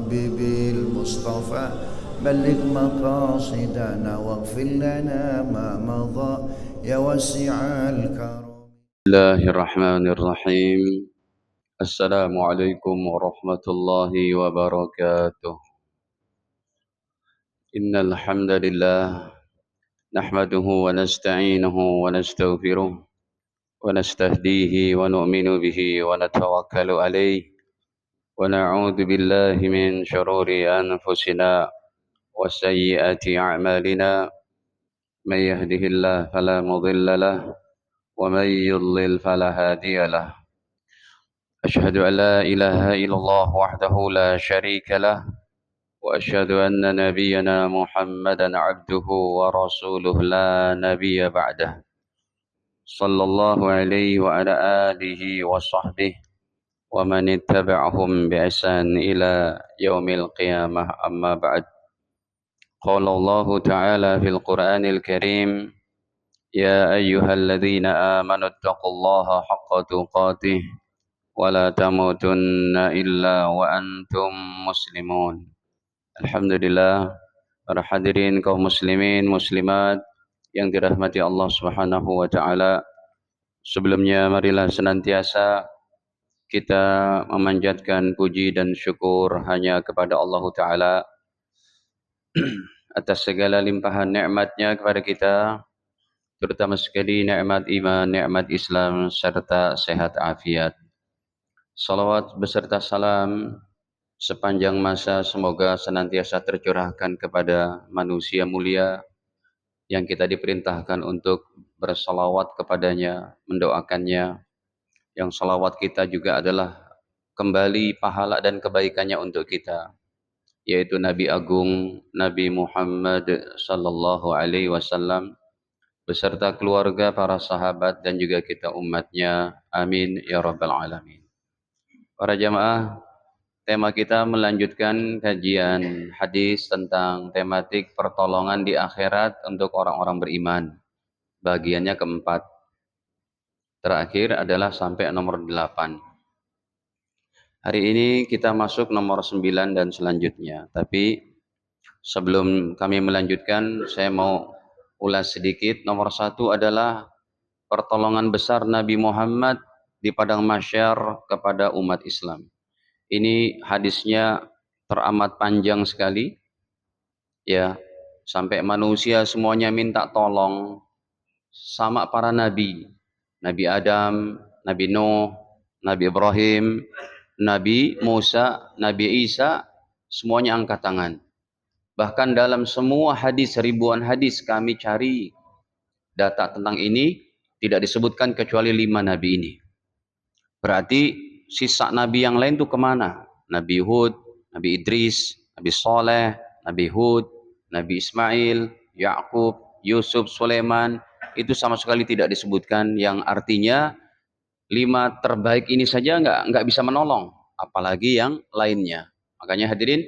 حبيبي المصطفى بلغ مقاصدنا واغفر لنا ما مضى يا واسع الكرم. بسم الله الرحمن الرحيم. السلام عليكم ورحمة الله وبركاته. إن الحمد لله نحمده ونستعينه ونستغفره ونستهديه ونؤمن به ونتوكل عليه ونعوذ بالله من شرور أنفسنا وسيئات أعمالنا. من يهده الله فلا مضل له ومن يضلل فلا هادي له. أشهد أن لا إله إلا الله وحده لا شريك له وأشهد أن نبينا محمدا عبده ورسوله لا نبي بعده صلى الله عليه وعلى آله وصحبه ومن اتبعهم بإحسان إلى يوم القيامة. أما بعد، قال الله تعالى في القرآن الكريم: يا أيها الذين آمنوا اتقوا الله حق تقاته ولا تموتن إلا وأنتم مسلمون. Alhamdulillah, para hadirin kaum muslimin muslimat yang dirahmati Allah Subhanahu wa taala. Sebelumnya marilah senantiasa kita memanjatkan puji dan syukur hanya kepada Allah taala atas segala limpahan nikmat-Nya kepada kita, terutama sekali nikmat iman, nikmat Islam serta sehat afiat. Salawat beserta salam sepanjang masa semoga senantiasa tercurahkan kepada manusia mulia yang kita diperintahkan untuk bersalawat kepadanya, mendoakannya. Yang salawat kita juga adalah kembali pahala dan kebaikannya untuk kita, yaitu Nabi Agung Nabi Muhammad sallallahu alaihi wasallam beserta keluarga, para sahabat dan juga kita umatnya. Amin ya rabbal alamin. Para jamaah, tema kita melanjutkan kajian hadis tentang tematik pertolongan di akhirat untuk orang-orang beriman. Bagiannya keempat. Terakhir adalah sampai nomor 8. Hari ini kita masuk nomor 9 dan selanjutnya. Tapi sebelum kami melanjutkan, saya mau ulas sedikit. Nomor 1 adalah pertolongan besar Nabi Muhammad di padang mahsyar kepada umat Islam. Ini hadisnya teramat panjang sekali, ya, sampai manusia semuanya minta tolong sama para nabi, Nabi Adam, Nabi Nuh, Nabi Ibrahim, Nabi Musa, Nabi Isa, semuanya angkat tangan. Bahkan dalam semua hadis, ribuan hadis kami cari data tentang ini, tidak disebutkan kecuali 5 nabi ini. Berarti sisa nabi yang lain itu kemana? Nabi Hud, Nabi Idris, Nabi Saleh, Nabi Hud, Nabi Ismail, Yakub, Yusuf, Sulaiman, itu sama sekali tidak disebutkan, yang artinya 5 terbaik ini saja nggak bisa menolong, apalagi yang lainnya. Makanya hadirin,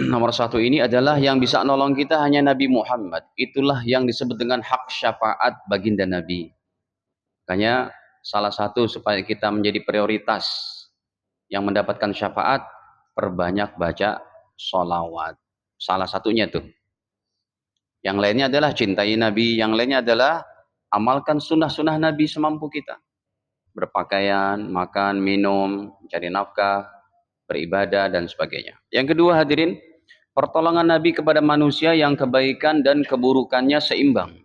nomor 1 ini adalah yang bisa nolong kita hanya Nabi Muhammad. Itulah yang disebut dengan hak syafaat baginda Nabi. Makanya salah satu supaya kita menjadi prioritas yang mendapatkan syafaat, perbanyak baca sholawat. Salah satunya tuh. Yang lainnya adalah cintai Nabi. Yang lainnya adalah amalkan sunnah-sunnah Nabi semampu kita. Berpakaian, makan, minum, mencari nafkah, beribadah, dan sebagainya. Yang kedua hadirin, pertolongan Nabi kepada manusia yang kebaikan dan keburukannya seimbang.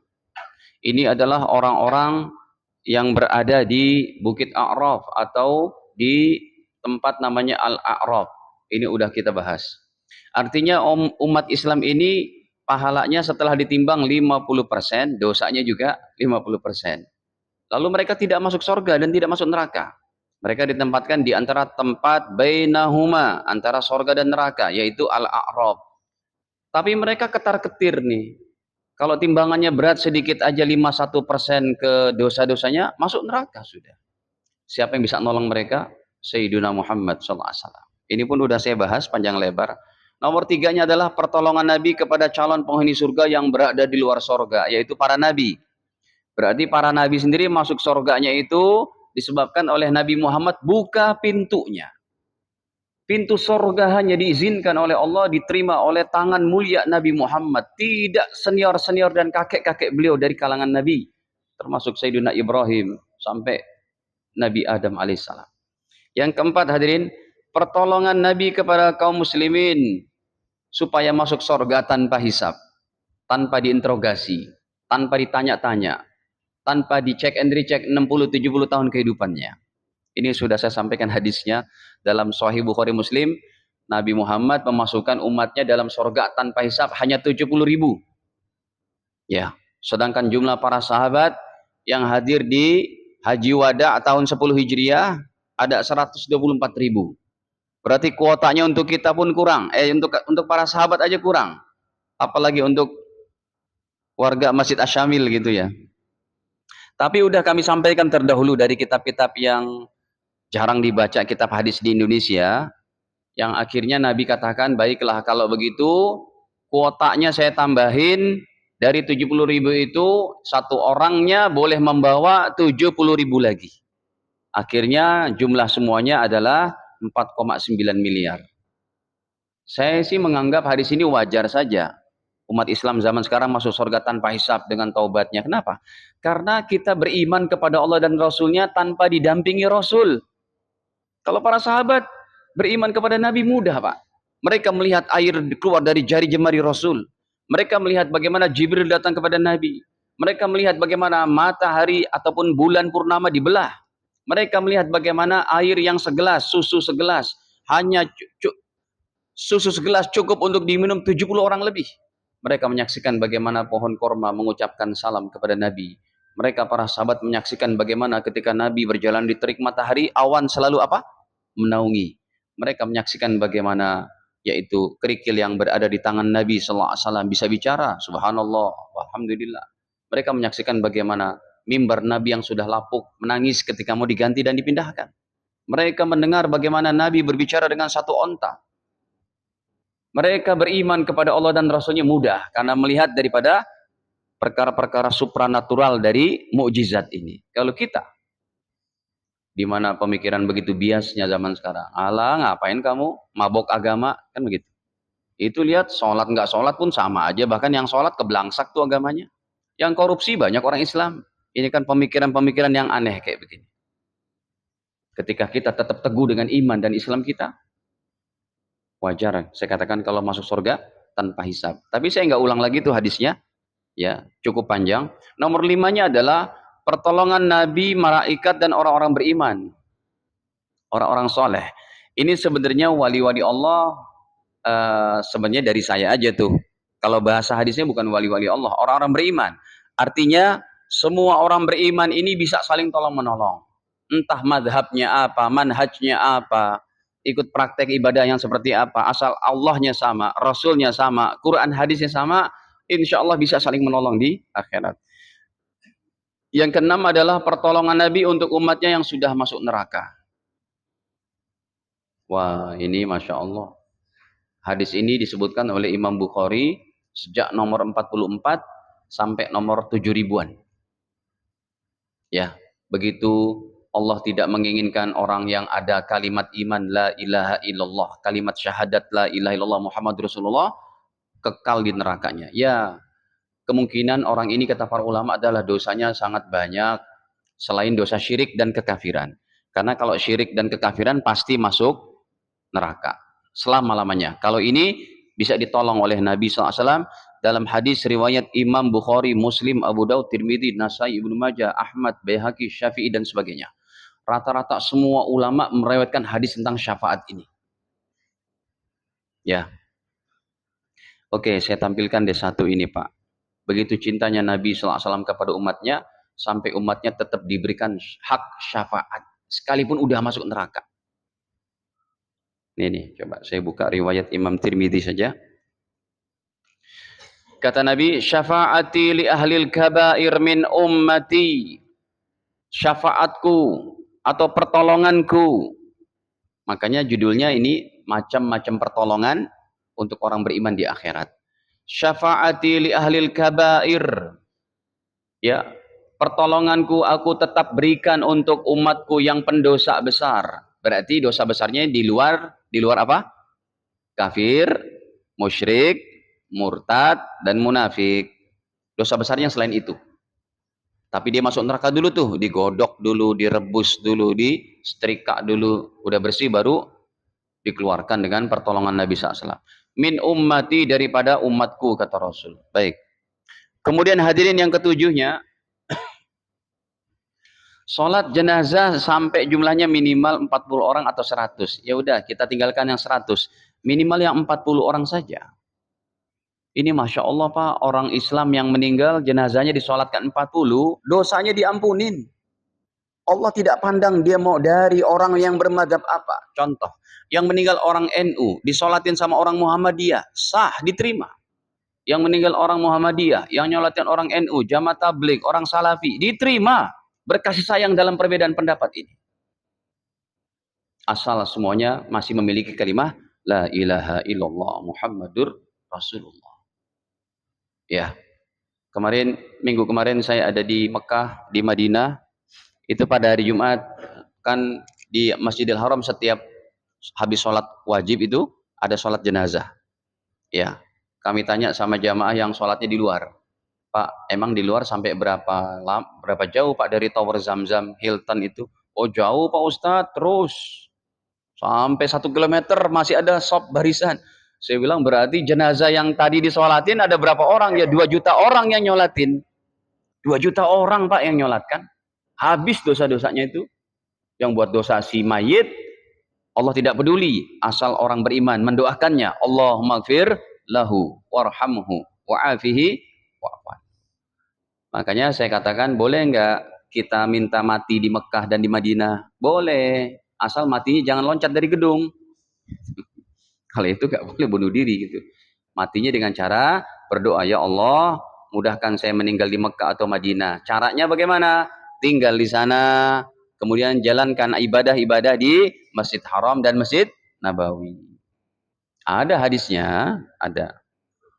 Ini adalah orang-orang yang berada di Bukit A'raf atau di tempat namanya Al-A'raf. Ini udah kita bahas. Artinya umat Islam ini pahalanya setelah ditimbang 50%, dosanya juga 50%. Lalu mereka tidak masuk surga dan tidak masuk neraka. Mereka ditempatkan di antara tempat bainahuma, antara surga dan neraka, yaitu Al-A'raf. Tapi mereka ketar-ketir nih. Kalau timbangannya berat sedikit aja 51% ke dosa-dosanya, masuk neraka sudah. Siapa yang bisa nolong mereka? Sayyiduna Muhammad SAW. Ini pun sudah saya bahas panjang lebar. Nomor 3-nya adalah pertolongan Nabi kepada calon penghuni surga yang berada di luar surga, yaitu para nabi. Berarti para nabi sendiri masuk surganya itu disebabkan oleh Nabi Muhammad buka pintunya. Pintu surga hanya diizinkan oleh Allah, diterima oleh tangan mulia Nabi Muhammad. Tidak senior-senior dan kakek-kakek beliau dari kalangan Nabi. Termasuk Sayyidina Ibrahim sampai Nabi Adam alaihissalam. Yang keempat hadirin, pertolongan Nabi kepada kaum muslimin supaya masuk surga tanpa hisab, tanpa diinterogasi, tanpa ditanya-tanya, tanpa dicek and recheck 60-70 tahun kehidupannya. Ini sudah saya sampaikan hadisnya dalam Sahih Bukhari Muslim. Nabi Muhammad memasukkan umatnya dalam surga tanpa hisab hanya 70.000. Ya, sedangkan jumlah para sahabat yang hadir di Haji Wada tahun 10 Hijriah ada 124.000. Berarti kuotanya untuk kita pun kurang. Untuk para sahabat aja kurang. Apalagi untuk warga Masjid Asyamil gitu ya. Tapi udah kami sampaikan terdahulu dari kitab-kitab yang jarang dibaca, kitab hadis di Indonesia, yang akhirnya Nabi katakan, baiklah kalau begitu kuotanya saya tambahin, dari 70.000 itu satu orangnya boleh membawa 70.000 lagi. Akhirnya jumlah semuanya adalah 4,9 miliar. Saya sih menganggap hadis ini wajar saja. Umat Islam zaman sekarang masuk surga tanpa hisab dengan taubatnya. Kenapa? Karena kita beriman kepada Allah dan Rasulnya tanpa didampingi Rasul. Kalau para sahabat beriman kepada Nabi mudah, Pak. Mereka melihat air keluar dari jari jemari Rasul. Mereka melihat bagaimana Jibril datang kepada Nabi. Mereka melihat bagaimana matahari ataupun bulan purnama dibelah. Mereka melihat bagaimana air yang segelas, susu segelas, hanya susu segelas cukup untuk diminum 70 orang lebih. Mereka menyaksikan bagaimana pohon korma mengucapkan salam kepada Nabi. Mereka para sahabat menyaksikan bagaimana ketika Nabi berjalan di terik matahari, awan selalu apa? Menaungi. Mereka menyaksikan bagaimana yaitu kerikil yang berada di tangan Nabi sallallahu alaihi wasallam bisa bicara, subhanallah, alhamdulillah. Mereka menyaksikan bagaimana mimbar Nabi yang sudah lapuk menangis ketika mau diganti dan dipindahkan. Mereka mendengar bagaimana Nabi berbicara dengan satu onta. Mereka beriman kepada Allah dan Rasulnya mudah karena melihat daripada perkara-perkara supranatural dari mukjizat ini. Kalau kita, di mana pemikiran begitu biasnya zaman sekarang, alah ngapain kamu mabok agama, kan begitu. Itu lihat sholat nggak sholat pun sama aja, bahkan yang sholat keblangsak tuh agamanya. Yang korupsi banyak orang Islam. Ini kan pemikiran-pemikiran yang aneh kayak begini. Ketika kita tetap teguh dengan iman dan Islam kita, wajar saya katakan kalau masuk surga tanpa hisab. Tapi saya nggak ulang lagi tuh hadisnya. Ya, cukup panjang. Nomor 5-nya adalah pertolongan Nabi, malaikat dan orang-orang beriman. Orang-orang soleh. Ini sebenarnya wali-wali Allah sebenarnya dari saya aja tuh. Kalau bahasa hadisnya bukan wali-wali Allah, orang-orang beriman. Artinya semua orang beriman ini bisa saling tolong-menolong. Entah madhabnya apa, manhajnya apa, ikut praktek ibadah yang seperti apa, asal Allahnya sama, Rasulnya sama, Quran hadisnya sama, insya Allah bisa saling menolong di akhirat. Yang keenam adalah pertolongan Nabi untuk umatnya yang sudah masuk neraka. Wah, ini Masya Allah. Hadis ini disebutkan oleh Imam Bukhari sejak nomor 44 sampai nomor 7.000-an. Ya, begitu Allah tidak menginginkan orang yang ada kalimat iman la ilaha illallah, kalimat syahadat la ilaha illallah Muhammad Rasulullah, kekal di nerakanya. Ya, kemungkinan orang ini kata para ulama adalah dosanya sangat banyak selain dosa syirik dan kekafiran. Karena kalau syirik dan kekafiran pasti masuk neraka selama-lamanya. Kalau ini bisa ditolong oleh Nabi SAW dalam hadis riwayat Imam Bukhari, Muslim, Abu Daud, Tirmidzi, Nasai, Ibnu Majah, Ahmad, Baihaqi, Syafi'i dan sebagainya. Rata-rata semua ulama meriwayatkan hadis tentang syafaat ini. Ya. Oke, saya tampilkan deh satu ini, Pak. Begitu cintanya Nabi SAW kepada umatnya, sampai umatnya tetap diberikan hak syafaat. Sekalipun udah masuk neraka. Ini, coba saya buka riwayat Imam Tirmidzi saja. Kata Nabi, syafaati li ahlil kabair min ummati. Syafaatku atau pertolonganku. Makanya judulnya ini macam-macam pertolongan untuk orang beriman di akhirat. Syafaati li ahlil kabair. Ya, pertolonganku aku tetap berikan untuk umatku yang pendosa besar. Berarti dosa besarnya di luar apa? Kafir, musyrik, murtad, dan munafik. Dosa besarnya selain itu. Tapi dia masuk neraka dulu tuh, digodok dulu, direbus dulu, disetrika dulu, udah bersih baru dikeluarkan dengan pertolongan Nabi SAW. Min ummati, daripada umatku, kata Rasul. Baik. Kemudian hadirin yang ketujuhnya, sholat jenazah sampai jumlahnya minimal 40 orang atau 100. Ya udah, kita tinggalkan yang 100. Minimal yang 40 orang saja. Ini Masya Allah Pak, orang Islam yang meninggal jenazahnya disolatkan 40, dosanya diampunin. Allah tidak pandang dia mau dari orang yang bermadzhab apa. Contoh, yang meninggal orang NU, disolatin sama orang Muhammadiyah, sah, diterima. Yang meninggal orang Muhammadiyah, yang nyolatin orang NU, jamaah tabligh, orang salafi, diterima. Berkasih sayang dalam perbedaan pendapat ini. Asal semuanya masih memiliki kalimat, La ilaha illallah Muhammadur Rasulullah. Ya, minggu kemarin saya ada di Mekah, di Madinah. Itu pada hari Jumat, kan di Masjidil Haram setiap habis sholat wajib itu ada sholat jenazah. Ya, kami tanya sama jamaah yang sholatnya di luar. Pak, emang di luar sampai berapa jauh Pak dari Tower Zamzam, Hilton itu? Oh jauh Pak Ustadz, terus. Sampai 1 kilometer masih ada shop barisan. Saya bilang berarti jenazah yang tadi disolatin ada berapa orang? Ya 2 juta orang yang nyolatin. 2 juta orang Pak yang nyolatkan. Habis dosa-dosanya itu. Yang buat dosa si mayit, Allah tidak peduli. Asal orang beriman mendoakannya. Allahumma gfir lahu warhamhu wa'afihi wa'afan. Makanya saya katakan boleh enggak kita minta mati di Mekah dan di Madinah? Boleh. Asal matinya jangan loncat dari gedung. Kalau itu gak boleh bunuh diri gitu. Matinya dengan cara berdoa, ya Allah, mudahkan saya meninggal di Mekah atau Madinah. Caranya bagaimana? Tinggal di sana, kemudian jalankan ibadah-ibadah di Masjid Haram dan Masjid Nabawi. Ada hadisnya, ada.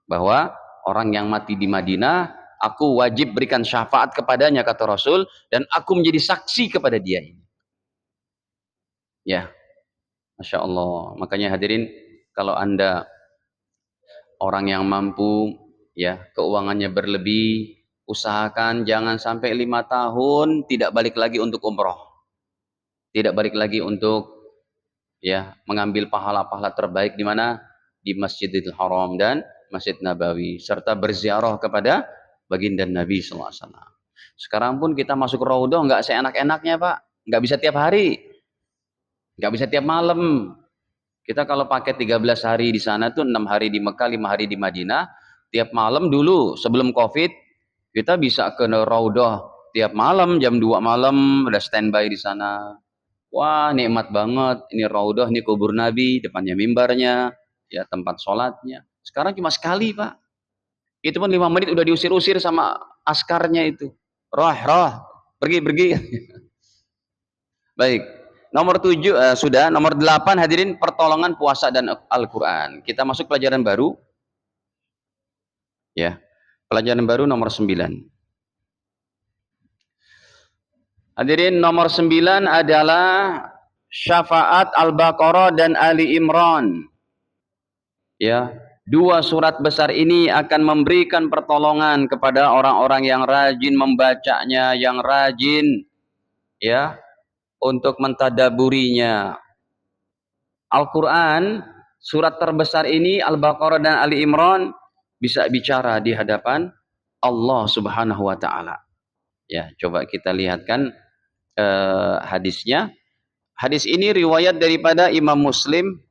Bahwa orang yang mati di Madinah, aku wajib berikan syafaat kepadanya, kata Rasul, dan aku menjadi saksi kepada dia ini. Ya, Masya Allah. Makanya hadirin, kalau Anda orang yang mampu, ya keuangannya berlebih, usahakan jangan sampai 5 tahun tidak balik lagi untuk umroh, tidak balik lagi untuk ya mengambil pahala-pahala terbaik di mana, di Masjidil Haram dan Masjid Nabawi, serta berziarah kepada baginda Nabi SAW. Sekarang pun kita masuk raudhah nggak seenak-enaknya Pak, nggak bisa tiap hari, nggak bisa tiap malam. Kita kalau pakai 13 hari di sana tuh 6 hari di Mekah, 5 hari di Madinah, tiap malam dulu sebelum Covid kita bisa ke raudhah tiap malam jam 2 malam udah standby di sana. Wah, nikmat banget. Ini raudhah, ini kubur Nabi, depannya mimbarnya, ya tempat sholatnya. Sekarang cuma sekali, Pak. Itu pun 5 menit udah diusir-usir sama askarnya itu. Roh, pergi. Baik. Nomor 7 sudah, nomor 8 hadirin, pertolongan puasa dan Al-Qur'an. Kita masuk pelajaran baru. Ya. Pelajaran baru nomor 9. Hadirin, nomor 9 adalah syafaat Al-Baqarah dan Ali Imran. Ya, 2 surat besar ini akan memberikan pertolongan kepada orang-orang yang rajin membacanya, yang rajin ya untuk mentadaburinya. Al-Quran, surat terbesar ini, Al-Baqarah dan Ali Imran, bisa bicara di hadapan Allah Subhanahu wa Ta'ala. Ya, coba kita lihatkan hadisnya. Hadis ini riwayat daripada Imam Muslim.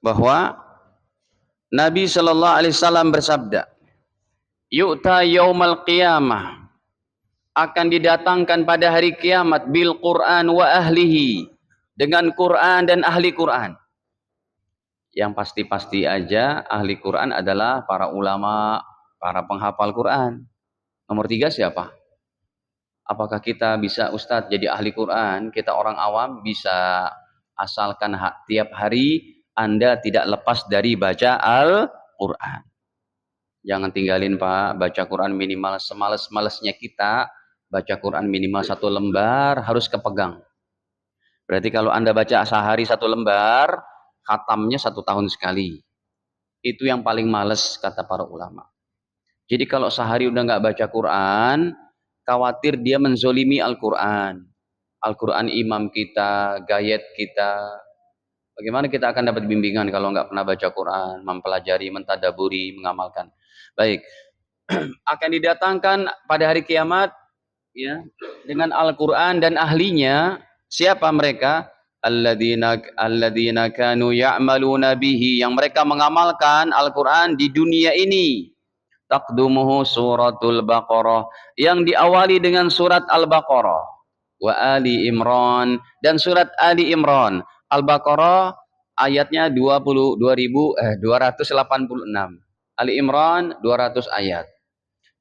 Bahwa Nabi Shallallahu Alaihi Wasallam bersabda, "Yu'ta yaumal qiyamah, akan didatangkan pada hari kiamat bil Quran wa ahlihi, dengan Quran dan ahli Quran." Yang pasti-pasti aja ahli Quran adalah para ulama, para penghafal Quran. Nomor 3 siapa? Apakah kita bisa Ustadz jadi ahli Quran? Kita orang awam bisa, asalkan tiap hari Anda tidak lepas dari baca Al-Quran. Jangan tinggalin Pak, baca Quran minimal semales-malesnya kita, baca Quran minimal 1 lembar harus kepegang. Berarti kalau Anda baca sehari 1 lembar, khatamnya 1 tahun sekali. Itu yang paling males kata para ulama. Jadi kalau sehari udah nggak baca Quran, khawatir dia menzolimi Al-Quran. Al-Quran imam kita, gayet kita. Bagaimana kita akan dapat bimbingan kalau nggak pernah baca Quran, mempelajari, mentadaburi, mengamalkan. Baik, akan didatangkan pada hari kiamat ya dengan Al-Quran dan ahlinya. Siapa mereka? Alladzina kanu ya'maluna bihi, yang mereka mengamalkan Al-Quran di dunia ini. Taqdumuhu suratul Baqarah, yang diawali dengan surat Al-Baqarah, wa Ali Imran, dan surat Ali Imran. Al-Baqarah ayatnya 286, Ali Imran 200 ayat.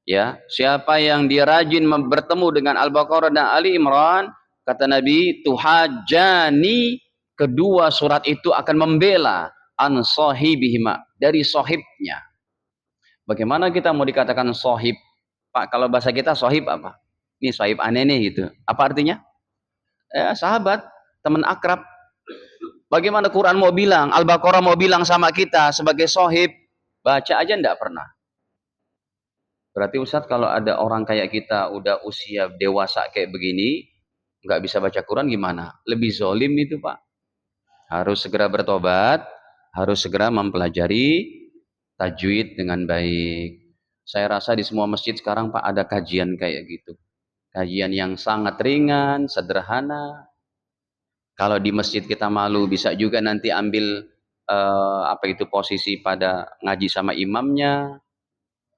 Ya, siapa yang dia rajin bertemu dengan Al-Baqarah dan Ali Imran, kata Nabi, tuhajani, kedua surat itu akan membela an sahibihima, dari sahibnya. Bagaimana kita mau dikatakan sahib? Pak, kalau bahasa kita sahib apa? Ini sahib aneh nih gitu. Apa artinya? Sahabat, teman akrab. Bagaimana Quran mau bilang, Al-Baqarah mau bilang sama kita sebagai sahib, baca aja enggak pernah. Berarti Ustadz, kalau ada orang kayak kita udah usia dewasa kayak begini, nggak bisa baca Quran gimana? Lebih zolim itu Pak. Harus segera bertobat, harus segera mempelajari tajwid dengan baik. Saya rasa di semua masjid sekarang Pak ada kajian kayak gitu. Kajian yang sangat ringan, sederhana. Kalau di masjid kita malu, bisa juga nanti ambil posisi pada ngaji sama imamnya.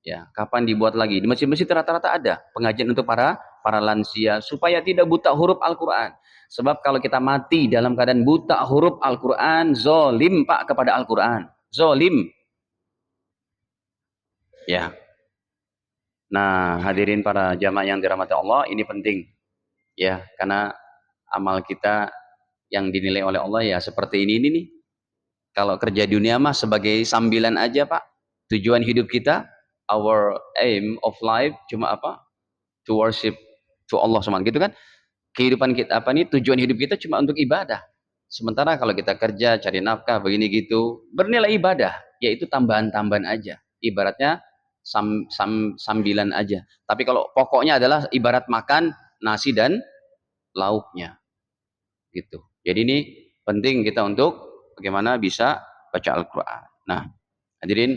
Ya, kapan dibuat lagi? Di masjid-masjid rata-rata ada pengajian untuk para lansia supaya tidak buta huruf Al-Quran. Sebab kalau kita mati dalam keadaan buta huruf Al-Quran, zolim Pak kepada Al-Quran. Zolim. Ya. Nah, hadirin para jamaah yang dirahmati Allah, ini penting. Ya, karena amal kita yang dinilai oleh Allah ya seperti ini nih. Kalau kerja dunia mah sebagai sambilan aja Pak. Tujuan hidup kita, our aim of life cuma apa? To worship to Allah SWT gitu kan. Kehidupan kita tujuan hidup kita cuma untuk ibadah. Sementara kalau kita kerja, cari nafkah, begini gitu, bernilai ibadah, yaitu tambahan-tambahan aja. Ibaratnya sambilan aja. Tapi kalau pokoknya adalah ibarat makan nasi dan lauknya. Gitu. Jadi ini penting kita untuk bagaimana bisa baca Al-Quran. Nah, hadirin,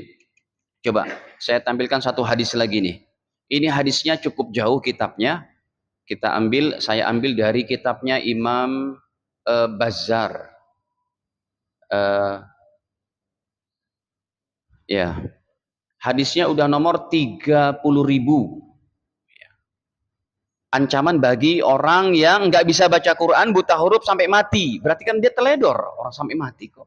coba saya tampilkan satu hadis lagi nih. Ini hadisnya cukup jauh kitabnya. Saya ambil dari kitabnya Imam Bazzar. Ya, hadisnya udah nomor 30.000. Ancaman bagi orang yang nggak bisa baca Quran, buta huruf sampai mati. Berarti kan dia teledor, orang sampai mati kok.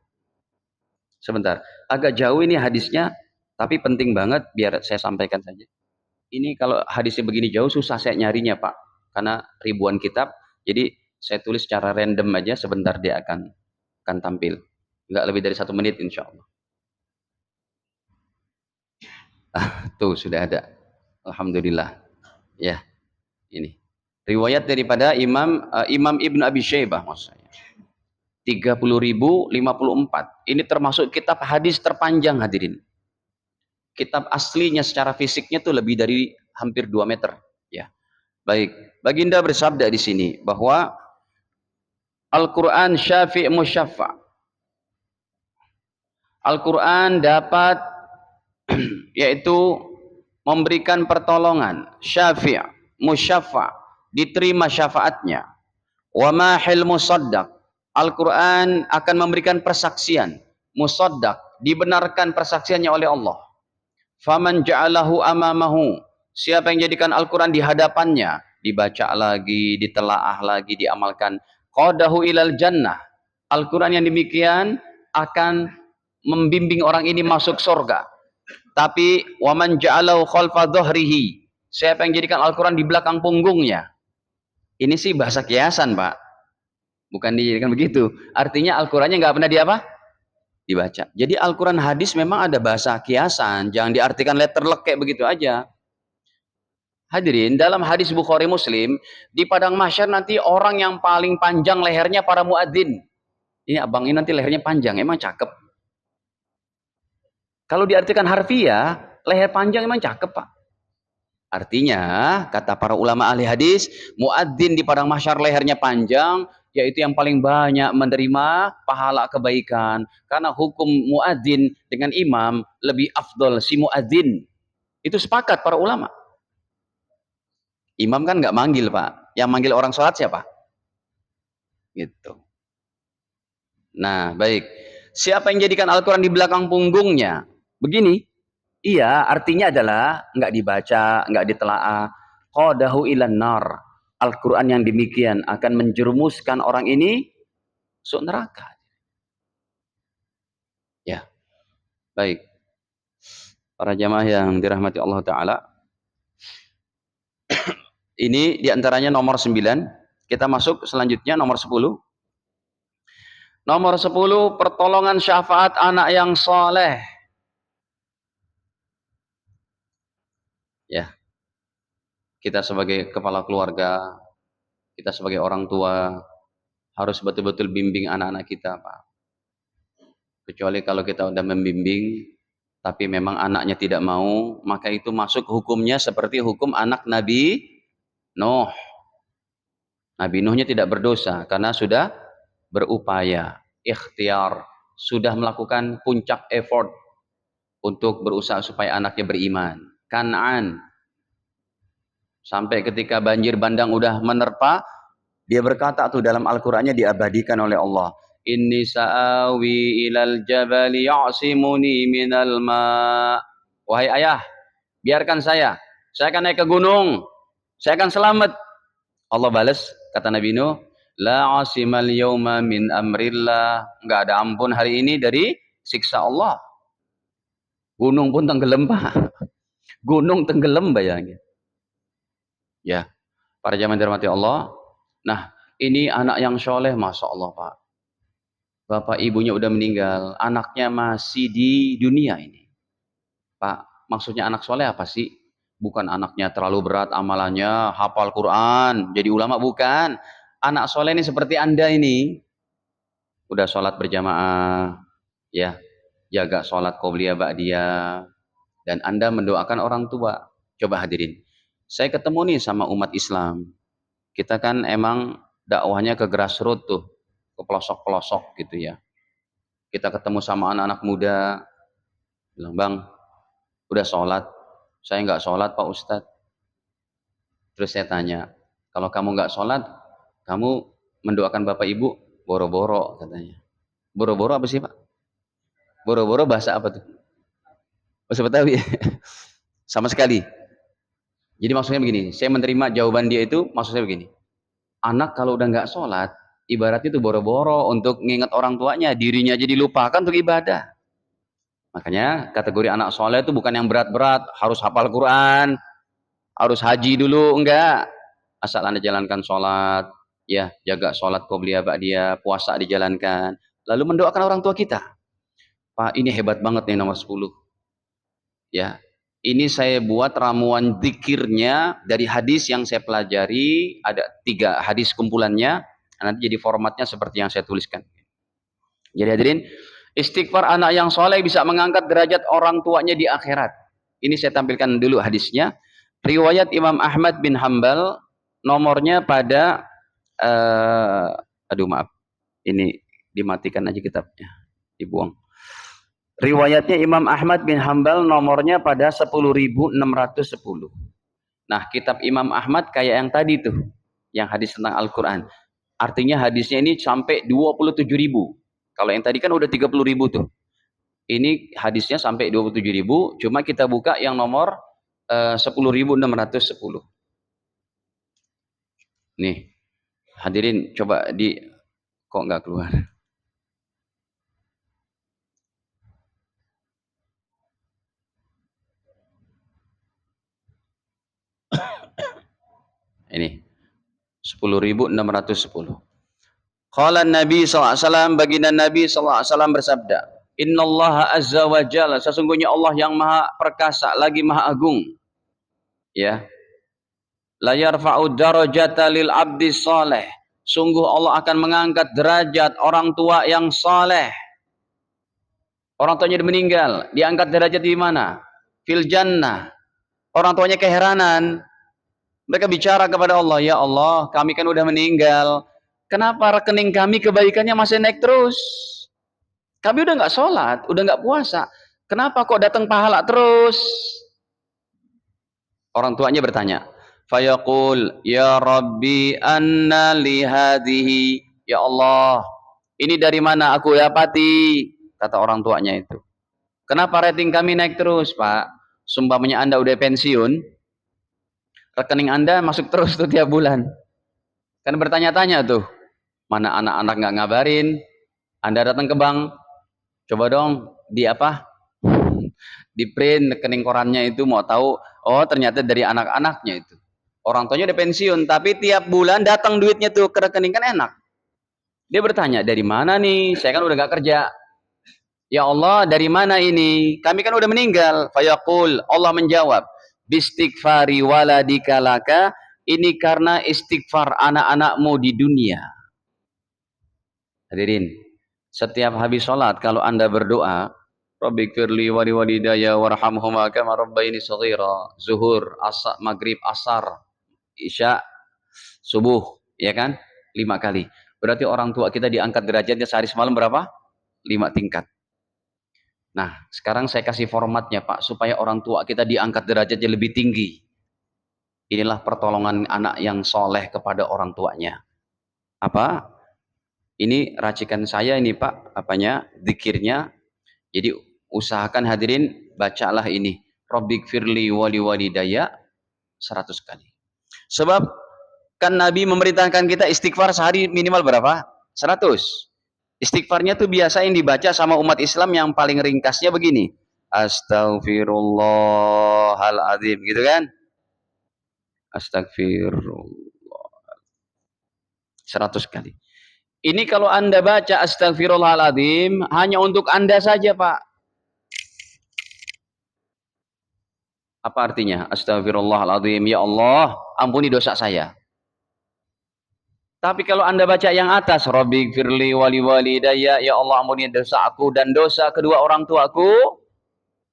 Sebentar, agak jauh ini hadisnya, tapi penting banget biar saya sampaikan saja. Ini kalau hadisnya begini jauh, susah saya nyarinya Pak. Karena ribuan kitab, jadi saya tulis secara random aja, sebentar dia akan tampil. Nggak lebih dari 1 menit insya Allah. Tuh sudah ada. Alhamdulillah. Ya. Ini riwayat daripada Imam Ibn Abi Syaibah maksudnya. 30.054. Ini termasuk kitab hadis terpanjang hadirin. Kitab aslinya secara fisiknya tuh lebih dari hampir 2 meter. Ya. Baik, Baginda bersabda di sini bahwa Al-Quran syafi' musyaffa'. Al-Quran dapat yaitu memberikan pertolongan, syafi', musyaffa', diterima syafaatnya. Wa mahil musaddaq, Al-Quran akan memberikan persaksian, musaddaq, dibenarkan persaksiannya oleh Allah. Faman ja'alahu amamahu, siapa yang jadikan Al-Quran di hadapannya, dibaca lagi, ditelaah lagi, diamalkan, qadahu ilal jannah, Al-Quran yang demikian akan membimbing orang ini masuk surga. Tapi waman ja'alahu khalfa dhahrihi, siapa yang jadikan Al-Quran di belakang punggungnya. Ini sih bahasa kiasan Pak, bukan dijadikan begitu. Artinya Al-Qurannya nggak pernah di apa? dibaca. Jadi Al-Quran hadis memang ada bahasa kiasan, jangan diartikan letterlek kayak begitu aja. Hadirin, dalam hadis Bukhari Muslim, di padang mahsyar nanti orang yang paling panjang lehernya para muadzin. Ini abang ini nanti lehernya panjang, emang cakep. Kalau diartikan harfiah, leher panjang emang cakep, Pak. Artinya, kata para ulama ahli hadis, muadzin di padang mahsyar lehernya panjang, yaitu yang paling banyak menerima pahala kebaikan. Karena hukum muadzin dengan imam lebih afdol si muadzin. Itu sepakat para ulama. Imam kan nggak manggil, Pak. Yang manggil orang sholat siapa? Gitu. Nah, baik. Siapa yang jadikan Al-Quran di belakang punggungnya? Begini. Iya, artinya adalah nggak dibaca, nggak ditelaah. Qadahu ilan nar. Al-Quran yang demikian akan menjerumuskan orang ini masuk neraka. Ya, baik. Para jamaah yang dirahmati Allah Ta'ala. Ini diantaranya nomor 9. Kita masuk selanjutnya nomor 10. Nomor 10, pertolongan syafaat anak yang soleh. Ya, kita sebagai kepala keluarga, kita sebagai orang tua, harus betul-betul bimbing anak-anak kita, Pak. Kecuali kalau kita udah membimbing, tapi memang anaknya tidak mau, maka itu masuk hukumnya seperti hukum anak Nabi Nuh. Nabi Nuhnya tidak berdosa, karena sudah berupaya, ikhtiar, sudah melakukan puncak effort untuk berusaha supaya anaknya beriman. Kan'an, sampai ketika banjir bandang udah menerpa, dia berkata tuh dalam Al-Qur'annya diabadikan oleh Allah. Inni sa'awi ilal jabali ya'simuni minal ma'. Wahai ayah, biarkan saya akan naik ke gunung, saya akan selamat. Allah balas, kata Nabi Nuh, la asimal yawma min amrillah. Enggak ada ampun hari ini dari siksa Allah. Gunung pun tenggelam, Pak. Gunung tenggelam, bayangin. Ya, para jamaah dirahmati Allah. Nah, ini anak yang soleh, Masya Allah, Pak. Bapak ibunya udah meninggal, anaknya masih di dunia ini. Pak, maksudnya anak soleh apa sih? Bukan anaknya terlalu berat amalannya, hafal Quran, jadi ulama, bukan. Anak soleh ini seperti Anda ini. Udah sholat berjamaah, ya, jaga sholat qobliyah ba'diyah, dan Anda mendoakan orang tua. Coba hadirin, saya ketemu nih sama umat Islam. Kita kan emang dakwahnya ke grassroots tuh, ke pelosok-pelosok gitu ya. Kita ketemu sama anak-anak muda, bilang, bang, udah sholat? Saya nggak sholat Pak Ustadz. Terus saya tanya, kalau kamu nggak sholat, kamu mendoakan Bapak Ibu? Boro-boro katanya. Boro-boro apa sih Pak? Boro-boro bahasa apa tuh? Bahasa Betawi. Sama sekali. Jadi maksudnya begini, saya menerima jawaban dia itu, maksudnya begini. Anak kalau udah nggak sholat, ibaratnya itu boro-boro untuk nginget orang tuanya, dirinya jadi lupakan untuk ibadah. Makanya kategori anak soleh itu bukan yang berat-berat, harus hafal Quran, harus haji dulu, enggak. Asal Anda jalankan sholat, ya, jaga sholat qobliyah ba'diyah, puasa dijalankan, lalu mendoakan orang tua kita. Pak, ini hebat banget nih nomor 10. Ya, ini saya buat ramuan zikirnya dari hadis yang saya pelajari, ada 3 hadis kumpulannya, nanti jadi formatnya seperti yang saya tuliskan. Jadi hadirin, istighfar anak yang soleh bisa mengangkat derajat orang tuanya di akhirat. Ini saya tampilkan dulu hadisnya. Riwayat Imam Ahmad bin Hambal, nomornya pada, aduh maaf, ini dimatikan aja kitabnya, dibuang. Riwayatnya Imam Ahmad bin Hambal, nomornya pada 10.610. Nah, kitab Imam Ahmad kayak yang tadi tuh, yang hadis tentang Al-Quran. Artinya hadisnya ini sampai 27.000. Kalau yang tadi kan udah 30.000 tuh. Ini hadisnya sampai 27.000, cuma kita buka yang nomor 10.610. Nih, hadirin coba kok nggak keluar? Ini 10.610. Qala Nabi SAW, baginda Nabi SAW bersabda, Innallaha azza wa jalla, sesungguhnya Allah yang maha perkasa lagi maha agung. Ya. La yarfa'u darajata lil abdi saleh. Sungguh Allah akan mengangkat derajat orang tua yang saleh. Orang tuanya sudah meninggal, diangkat derajat di mana? Fil jannah. Orang tuanya keheranan. Mereka bicara kepada Allah, ya Allah, kami kan udah meninggal. Kenapa rekening kami kebaikannya masih naik terus? Kami udah nggak sholat, udah nggak puasa. Kenapa kok datang pahala terus? Orang tuanya bertanya. Fayaqul, ya Rabbi anna li hadhihi. Ya Allah, ini dari mana aku dapati? Kata orang tuanya itu. Kenapa rating kami naik terus, Pak? Sumpamanya Anda udah pensiun, rekening Anda masuk terus tuh tiap bulan. Kan bertanya-tanya tuh, mana anak-anak nggak ngabarin, Anda datang ke bank, coba dong di apa? Di print rekening korannya itu, mau tahu, oh ternyata dari anak-anaknya itu. Orang tuanya udah pensiun, tapi tiap bulan datang duitnya tuh ke rekening, kan enak. Dia bertanya, dari mana nih? Saya kan udah nggak kerja. Ya Allah, dari mana ini? Kami kan udah meninggal. Fayaqul, Allah menjawab, bistighfari waladika laka, ini karena istighfar anak-anakmu di dunia. Hadirin, setiap habis sholat kalau Anda berdoa, Rabbighfirli wa liwalidayya warhamhuma kama rabbayani shaghira, zuhur, asar, maghrib, asar, isya, subuh, ya kan? 5 kali. Berarti orang tua kita diangkat derajatnya sehari semalam berapa? 5 tingkat. Nah, sekarang saya kasih formatnya, Pak, supaya orang tua kita diangkat derajatnya lebih tinggi. Inilah pertolongan anak yang soleh kepada orang tuanya. Apa? Ini racikan saya ini, Pak, apanya? Zikirnya. Jadi usahakan hadirin bacalah ini. Rabbighfirli wa liwalidayya 100 kali. Sebab kan Nabi memerintahkan kita istighfar sehari minimal berapa? 100. Istighfarnya tuh biasa yang dibaca sama umat Islam yang paling ringkasnya begini. Astaghfirullahaladzim, gitu kan? Astagfirullah. 100 kali. Ini kalau Anda baca Astaghfirullahaladzim hanya untuk Anda saja, Pak. Apa artinya? Astaghfirullahaladzim, ya Allah, ampuni dosa saya. Tapi kalau Anda baca yang atas, Rabbighfirli wa liwalidayya, ya Allah ampuni dosa aku dan dosa kedua orang tuaku.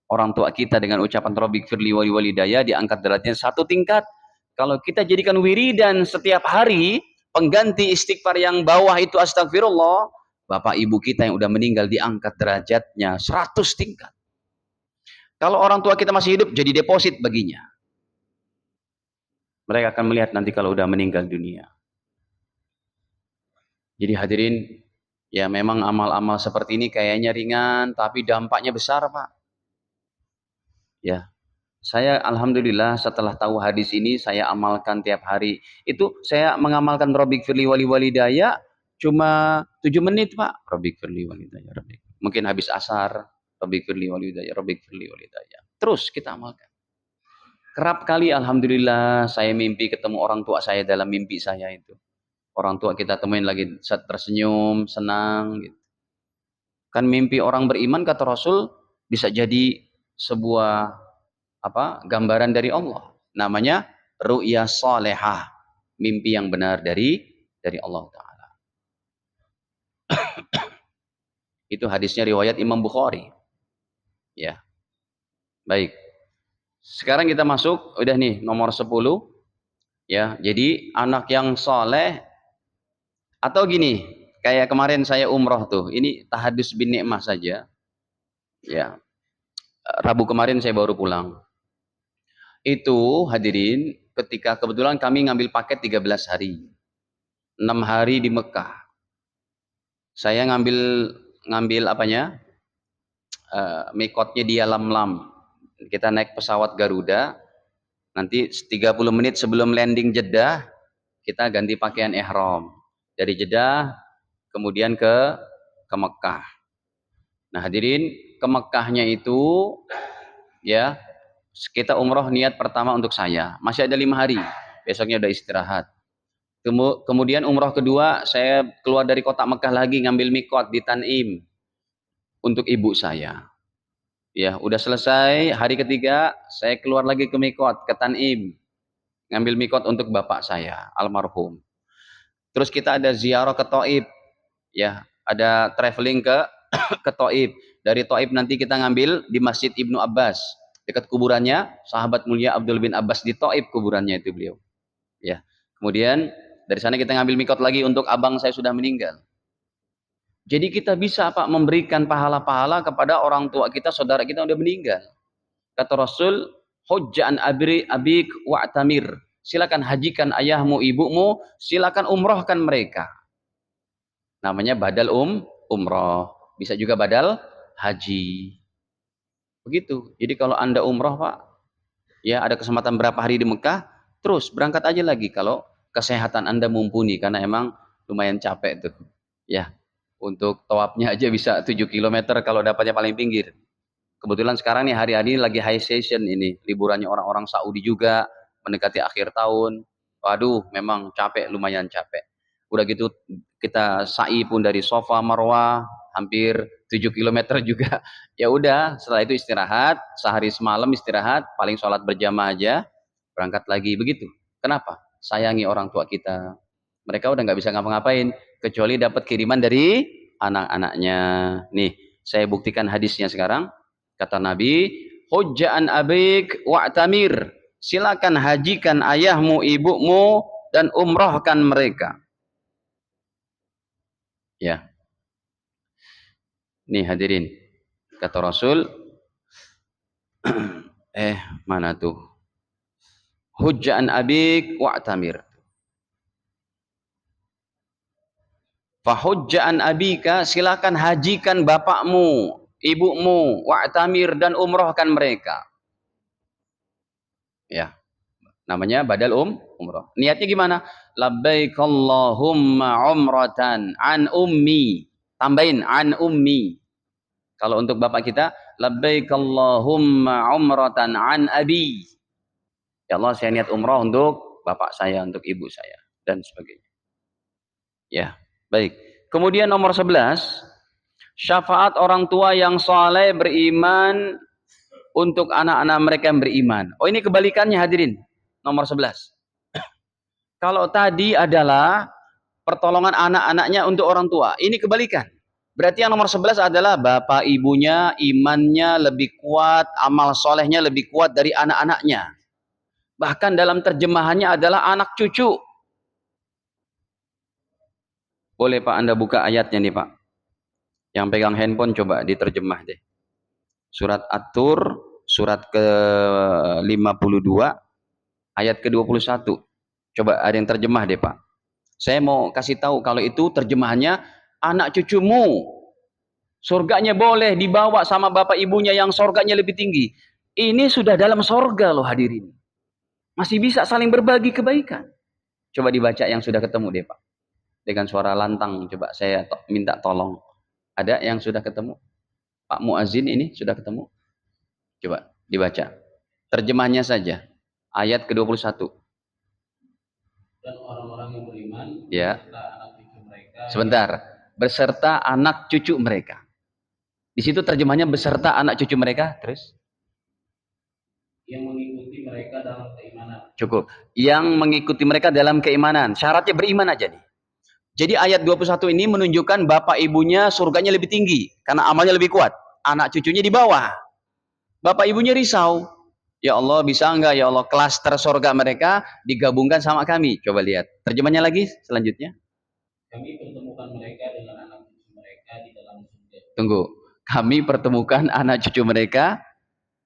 Orang tua kita dengan ucapan Rabbighfirli wa liwalidayya diangkat derajatnya 1 tingkat. Kalau kita jadikan wiridan setiap hari, pengganti istighfar yang bawah itu astagfirullah, bapak ibu kita yang udah meninggal diangkat derajatnya 100 tingkat. Kalau orang tua kita masih hidup, jadi deposit baginya. Mereka akan melihat nanti kalau udah meninggal dunia. Jadi hadirin, ya memang amal-amal seperti ini kayaknya ringan, tapi dampaknya besar, Pak. Ya, saya alhamdulillah setelah tahu hadis ini, saya amalkan tiap hari. Itu saya mengamalkan Rabbighfirli wa liwalidayya cuma 7 menit, Pak. Rabbighfirli wa liwalidayya. Mungkin habis asar, Rabbighfirli wa liwalidayya, Rabbighfirli wa liwalidayya. Terus kita amalkan. Kerap kali alhamdulillah saya mimpi ketemu orang tua saya dalam mimpi saya itu. Orang tua kita temuin lagi tersenyum, senang gitu. Kan mimpi orang beriman kata Rasul bisa jadi sebuah gambaran dari Allah. Namanya ru'ya salihah, mimpi yang benar dari Allah Ta'ala. Itu hadisnya riwayat Imam Bukhari. Ya. Baik. Sekarang kita masuk, udah nih nomor 10. Ya, jadi anak yang soleh. Atau gini, kayak kemarin saya umroh tuh, ini tahadus bin ni'mah saja. Ya, Rabu kemarin saya baru pulang. Itu hadirin, ketika kebetulan kami ngambil paket 13 hari. 6 hari di Mekah. Saya ngambil apanya? Mikotnya di Yalamlam. Kita naik pesawat Garuda. Nanti 30 menit sebelum landing Jeddah, kita ganti pakaian ihram. Dari Jeddah kemudian ke Mekah. Nah hadirin, ke Mekahnya itu ya kita umroh niat pertama untuk saya, masih ada 5 hari, besoknya udah istirahat. Kemudian umroh kedua saya keluar dari kota Mekah lagi ngambil mikot di Tanim. untuk ibu saya. Ya, udah selesai hari ketiga, saya keluar lagi ke mikot, ke Tanim, ngambil mikot untuk bapak saya, almarhum. Terus kita ada ziarah ke Taif, ya, ada traveling ke ke Taif. Dari Taif nanti kita ngambil di Masjid Ibnu Abbas, dekat kuburannya sahabat mulia Abdul bin Abbas di Taif kuburannya itu beliau. Ya. Kemudian dari sana kita ngambil mikot lagi untuk abang saya sudah meninggal. Jadi kita bisa Pak memberikan pahala-pahala kepada orang tua kita, saudara kita yang sudah meninggal. Kata Rasul, hujja'an abik wa'tamir. Silakan hajikan ayahmu, ibumu, silakan umrohkan mereka. Namanya badal umroh. Bisa juga badal haji. Begitu. Jadi kalau Anda umroh Pak, ya ada kesempatan berapa hari di Mekah, terus berangkat aja lagi kalau kesehatan Anda mumpuni, karena emang lumayan capek tuh. Ya. Untuk tawafnya aja bisa 7 km kalau dapatnya paling pinggir. Kebetulan sekarang nih hari-hari ini lagi high season ini, liburannya orang-orang Saudi juga, mendekati akhir tahun. Waduh, memang capek, lumayan capek. Udah gitu kita sa'i pun dari Safa Marwah hampir 7 km juga. Ya udah, setelah itu istirahat, sehari semalam istirahat, paling sholat berjamaah aja, berangkat lagi begitu. Kenapa? Sayangi orang tua kita. Mereka udah nggak bisa ngapa-ngapain kecuali dapat kiriman dari anak-anaknya. Nih, saya buktikan hadisnya sekarang. Kata Nabi, hujja'an abik wa'tamir. Silakan hajikan ayahmu, ibumu, dan umrohkan mereka. Ya. Nih hadirin. Kata Rasul, mana tuh? Hujja'an abik wa'tamir. Fahujja'an abika, silakan hajikan bapakmu, ibumu, wa'tamir, dan umrohkan mereka. Ya, namanya badal umroh. Niatnya gimana? Labbaik Allahumma umratan an ummi. Tambahin an ummi. Kalau untuk bapak kita, labbaik Allahumma umratan an abi. Ya Allah, saya niat umroh untuk bapak saya, untuk ibu saya, dan sebagainya. Ya, baik. Kemudian nomor 11, syafaat orang tua yang saleh beriman untuk anak-anak mereka yang beriman. Oh, ini kebalikannya hadirin. Nomor 11. Kalau tadi adalah pertolongan anak-anaknya untuk orang tua. Ini kebalikan. Berarti yang nomor 11 adalah bapak ibunya imannya lebih kuat, amal solehnya lebih kuat dari anak-anaknya. Bahkan dalam terjemahannya adalah anak cucu. Boleh Pak Anda buka ayatnya nih Pak. Yang pegang handphone coba diterjemah deh. Surat At-Tur, surat ke-52, ayat ke-21. Coba ada yang terjemah deh Pak. Saya mau kasih tahu kalau itu terjemahannya anak cucumu. Surganya boleh dibawa sama bapak ibunya yang surganya lebih tinggi. Ini sudah dalam surga loh hadirin. Masih bisa saling berbagi kebaikan. Coba dibaca yang sudah ketemu deh Pak. Dengan suara lantang coba saya minta tolong. Ada yang sudah ketemu? Pak Muazzin ini sudah ketemu? Coba dibaca. Terjemahnya saja. Ayat ke-21. Dan orang-orang yang beriman ya. beserta anak cucu mereka. Sebentar. Beserta anak cucu mereka. Di situ terjemahnya beserta anak cucu mereka. Terus? Yang mengikuti mereka dalam keimanan. Cukup. Yang mengikuti mereka dalam keimanan. Syaratnya beriman aja nih. Jadi ayat 21 ini menunjukkan bapak ibunya surganya lebih tinggi. Karena amalnya lebih kuat. Anak cucunya di bawah. Bapak ibunya risau. Ya Allah, bisa enggak ya Allah klaster surga mereka digabungkan sama kami. Coba lihat. Terjemahnya lagi selanjutnya. Kami pertemukan mereka dengan anak cucu mereka di dalam surga. Tunggu. Kami pertemukan anak cucu mereka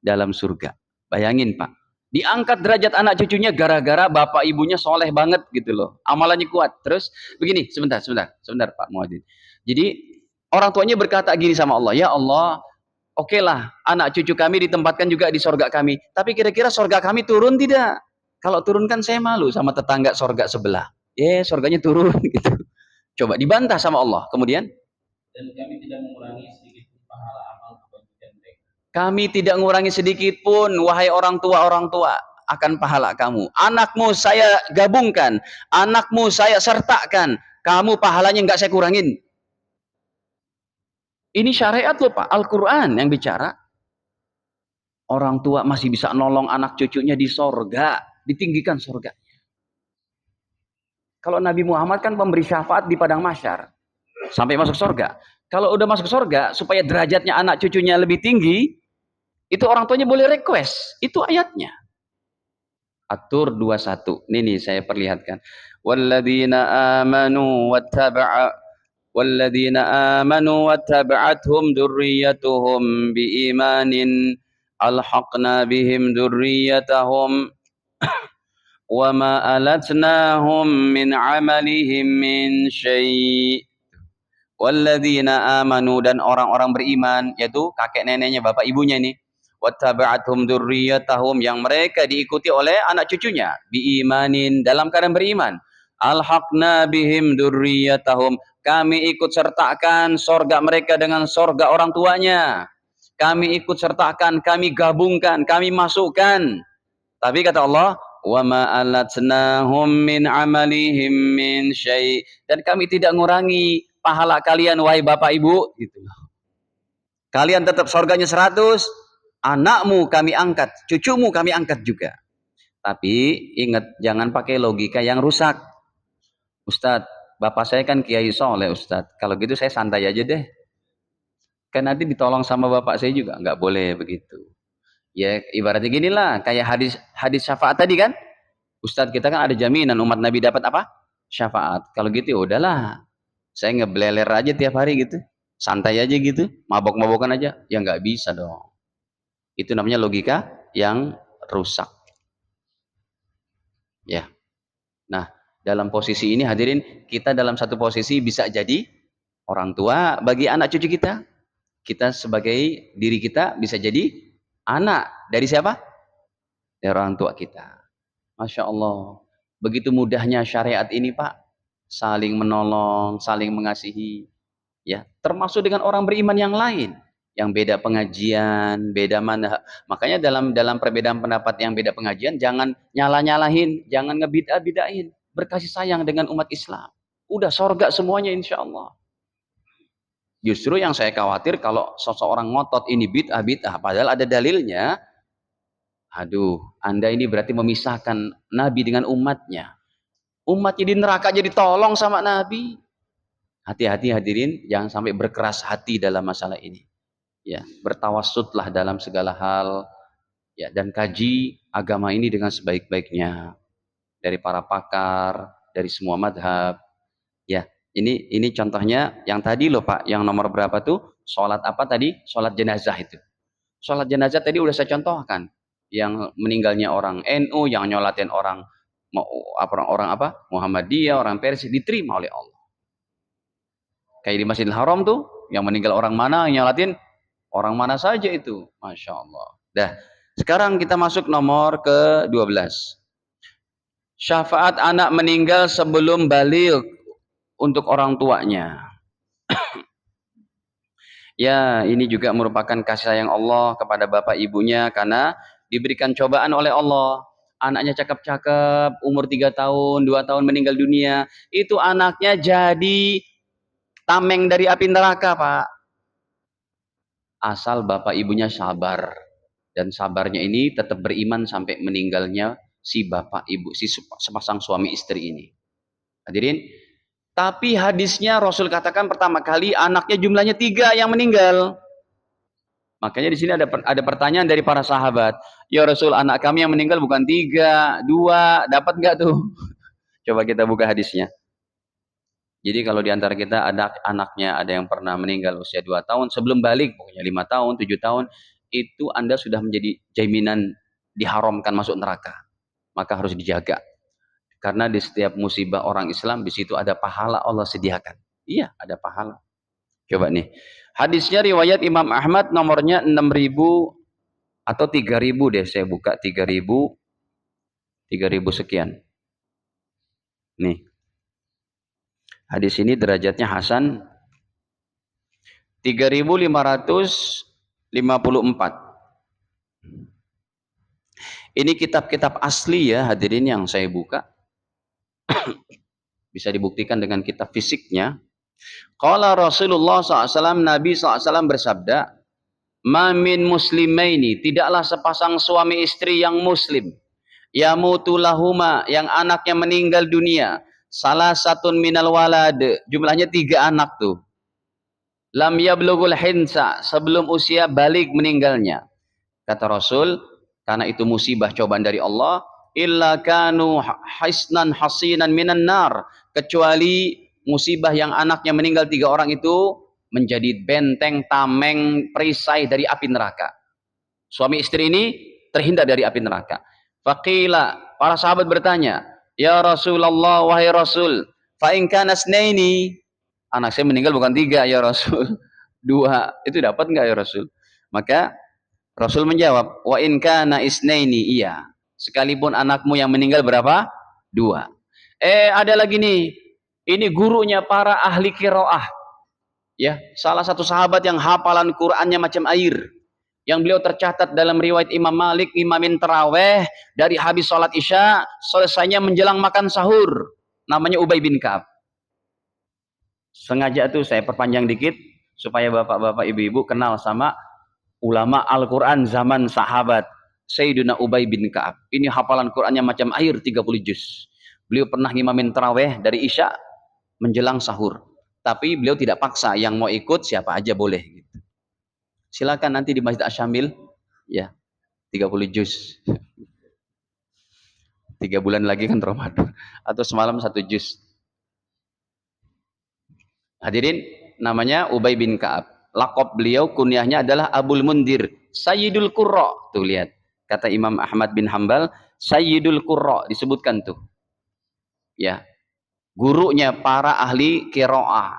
dalam surga. Bayangin Pak. Diangkat derajat anak cucunya gara-gara bapak ibunya soleh banget gitu loh. Amalannya kuat. Terus begini, sebentar Pak Muadzin. Jadi orang tuanya berkata gini sama Allah. Ya Allah, oke lah, anak cucu kami ditempatkan juga di sorga kami. Tapi kira-kira sorga kami turun tidak? Kalau turun kan saya malu sama tetangga sorga sebelah. Sorganya turun gitu. Coba dibantah sama Allah. Kemudian? Dan kami tidak mengurangi sedikit pun pahala amal kebajikan mereka. Kami tidak mengurangi sedikit pun, wahai orang tua, akan pahala kamu. Anakmu saya gabungkan. Anakmu saya sertakan. Kamu pahalanya nggak saya kurangin. Ini syariat loh Pak, Al-Quran yang bicara. Orang tua masih bisa nolong anak cucunya di sorga, ditinggikan sorga. Kalau Nabi Muhammad kan pemberi syafaat di padang mahsyar sampai masuk sorga. Kalau udah masuk sorga, supaya derajatnya anak cucunya lebih tinggi, itu orang tuanya boleh request. Itu ayatnya. At-Tur 21. Ini saya perlihatkan. Walladzina amanu wattaba'athum dzurriyyatuhum biimanin alhaqna bihim dzurriyyatahum wa ma alatnahum min amalihim min syai'. Walladzina amanu, dan orang-orang beriman, yaitu kakek neneknya, bapak ibunya ini. Wattaba'athum dzurriyyatahum, yang mereka diikuti oleh anak cucunya, biimanin, dalam keadaan beriman. Alhaqna bihim dzurriyyatahum, kami ikut sertakan sorga mereka dengan sorga orang tuanya. Kami ikut sertakan, kami gabungkan, kami masukkan. Tapi kata Allah, wa ma alatnahum min amalihim min syai', dan kami tidak ngurangi pahala kalian wahai bapak ibu, gitu. Kalian tetap surganya 100, anakmu kami angkat, cucumu kami angkat juga. Tapi ingat, jangan pakai logika yang rusak. Ustadz, bapak saya kan Kiai Soleh Ustadz, kalau gitu saya santai aja deh. Kan nanti ditolong sama bapak saya juga, nggak boleh begitu. Ya ibaratnya gini lah, kayak hadis syafaat tadi kan. Ustadz, kita kan ada jaminan umat Nabi dapat apa? Syafaat. Kalau gitu ya udahlah, saya ngebleler aja tiap hari gitu. Santai aja gitu, mabok-mabokan aja. Ya nggak bisa dong. Itu namanya logika yang rusak. Ya. Nah, dalam posisi ini hadirin, kita dalam satu posisi bisa jadi orang tua bagi anak cucu kita. Kita sebagai diri kita bisa jadi anak dari siapa? Dari orang tua kita. Masya Allah. Begitu mudahnya syariat ini Pak. Saling menolong, saling mengasihi. Ya, termasuk dengan orang beriman yang lain. Yang beda pengajian, beda manhaj. Makanya dalam perbedaan pendapat yang beda pengajian, jangan nyalah-nyalahin, jangan ngebid'ah-bid'ahin. Berkasih sayang dengan umat Islam. Udah sorga semuanya insya Allah. Justru yang saya khawatir kalau seseorang ngotot ini bid'ah, padahal ada dalilnya. Aduh, Anda ini berarti memisahkan Nabi dengan umatnya. Umatnya di neraka jadi tolong sama Nabi. Hati-hati hadirin, jangan sampai berkeras hati dalam masalah ini. Ya, bertawassutlah dalam segala hal, ya, dan kaji agama ini dengan sebaik-baiknya dari para pakar, dari semua madhab. Ya, ini contohnya yang tadi loh Pak, yang nomor berapa tuh? Sholat apa tadi? Sholat jenazah itu. Sholat jenazah tadi udah saya contohkan. Yang meninggalnya orang NU, yang nyolatin orang Muhammadiyah, orang Persia, diterima oleh Allah. Kayak di Masjidil Haram tuh, yang meninggal orang mana, yang nyolatin orang mana saja itu. Masya Allah. Dah, sekarang kita masuk nomor ke-12. Syafaat anak meninggal sebelum baligh untuk orang tuanya. Ya, ini juga merupakan kasih sayang Allah kepada bapak ibunya karena diberikan cobaan oleh Allah. Anaknya cakep-cakep, umur 3 tahun, 2 tahun meninggal dunia. Itu anaknya jadi tameng dari api neraka, Pak. Asal bapak ibunya sabar. Dan sabarnya ini tetap beriman sampai meninggalnya si bapak ibu, si sepasang suami istri ini. Hadirin, tapi hadisnya Rasul katakan pertama kali anaknya jumlahnya 3 yang meninggal. Makanya di sini ada pertanyaan dari para sahabat. Ya Rasul, anak kami yang meninggal bukan 3, 2, dapat nggak tuh? Coba kita buka hadisnya. Jadi kalau di antara kita ada anaknya, ada yang pernah meninggal usia 2 tahun, sebelum balik, pokoknya 5 tahun, 7 tahun, itu Anda sudah menjadi jaminan diharamkan masuk neraka. Maka harus dijaga. Karena di setiap musibah orang Islam, di situ ada pahala Allah sediakan. Iya, ada pahala. Coba nih. Hadisnya riwayat Imam Ahmad, nomornya 6.000 atau 3.000 deh, saya buka 3.000 sekian. Nih. Hadis ini derajatnya hasan 3.554. Ini kitab-kitab asli ya hadirin yang saya buka. Bisa dibuktikan dengan kitab fisiknya. Qala Rasulullah SAW, Nabi SAW bersabda, "Ma min muslimaini, tidaklah sepasang suami istri yang muslim, yamutu lahuma, yang anaknya meninggal dunia, salah satun minal walad, jumlahnya 3 anak tuh. Lam yablughul hinsa, sebelum usia balik meninggalnya." Kata Rasul, karena itu musibah cobaan dari Allah, illa kanu hisnan hasinan minan nar, kecuali musibah yang anaknya meninggal 3 orang itu menjadi benteng tameng perisai dari api neraka. Suami istri ini terhindar dari api neraka. Faqila, para sahabat bertanya, "Ya Rasulullah, wahai Rasul, fa in kana snaini, anak saya meninggal bukan 3 ya Rasul, 2, itu dapat enggak ya Rasul?" Maka Rasul menjawab, "Wa in kana isnaini, iya. Sekalipun anakmu yang meninggal berapa? 2." Ada lagi nih. Ini gurunya para ahli qiraah. Ya, salah satu sahabat yang hafalan Qur'annya macam air. Yang beliau tercatat dalam riwayat Imam Malik, imamin taraweh dari habis sholat Isya, selesainya menjelang makan sahur. Namanya Ubay bin Ka'ab. Sengaja tuh saya perpanjang dikit supaya bapak-bapak, ibu-ibu kenal sama ulama Al-Quran zaman sahabat. Sayyidina Ubay bin Ka'ab. Ini hafalan Qurannya macam air, 30 juz. Beliau pernah ngimamin taraweh dari Isya menjelang sahur. Tapi beliau tidak paksa, yang mau ikut siapa aja boleh. Gitu. Silakan nanti di Masjid Asy-Syamil, ya, 30 juz. 3 bulan lagi kan Ramadan. Atau semalam 1 juz. Hadirin, namanya Ubay bin Ka'ab. Laqab beliau, kunyahnya adalah Abul Mundir, Sayyidul Qurra. Tuh lihat, kata Imam Ahmad bin Hambal, Sayyidul Qurra disebutkan tuh. Ya, gurunya para ahli qiraah,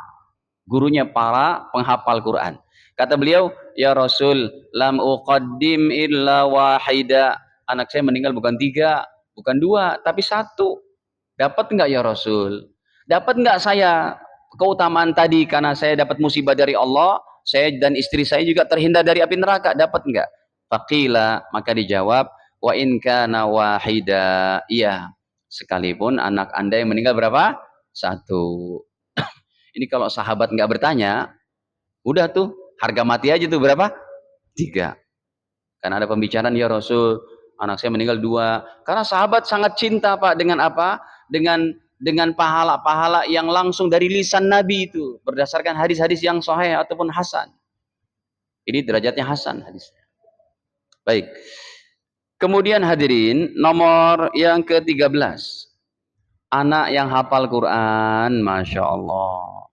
gurunya para penghafal Quran. Kata beliau, "Ya Rasul, lam uqaddim illa wahida." Anak saya meninggal bukan 3, bukan 2, tapi 1. Dapat enggak ya Rasul? Dapat enggak saya keutamaan tadi karena saya dapat musibah dari Allah, saya dan istri saya juga terhindar dari api neraka, dapat enggak? Faqila, maka dijawab, "Wa in kana wahida." Iya, sekalipun anak Anda yang meninggal berapa? 1. Ini kalau sahabat enggak bertanya, udah tuh, harga mati aja tuh berapa? 3. Karena ada pembicaraan, "Ya Rasul, anak saya meninggal 2." Karena sahabat sangat cinta Pak dengan apa? Dengan pahala-pahala yang langsung dari lisan Nabi itu, berdasarkan hadis-hadis yang sahih ataupun hasan. Ini derajatnya hasan hadisnya. Baik. Kemudian hadirin, nomor yang ke-13. Anak yang hafal Quran, Masya Allah.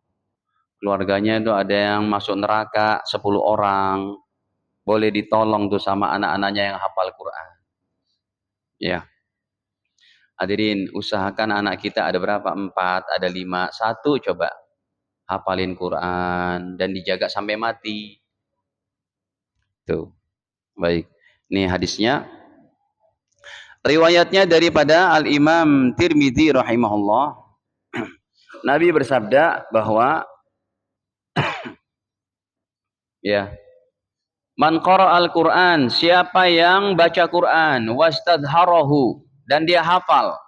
Keluarganya itu ada yang masuk neraka 10 orang. Boleh ditolong tuh sama anak-anaknya yang hafal Quran. Ya. Hadirin, usahakan anak kita ada berapa? 4, ada 5. 1 coba hafalin Quran dan dijaga sampai mati. Tuh. Baik. Ini hadisnya. Riwayatnya daripada Al-Imam Tirmidzi rahimahullah. Nabi bersabda bahwa ya, man qara'al Qur'an, siapa yang baca Quran, wastadharahu, dan dia hafal,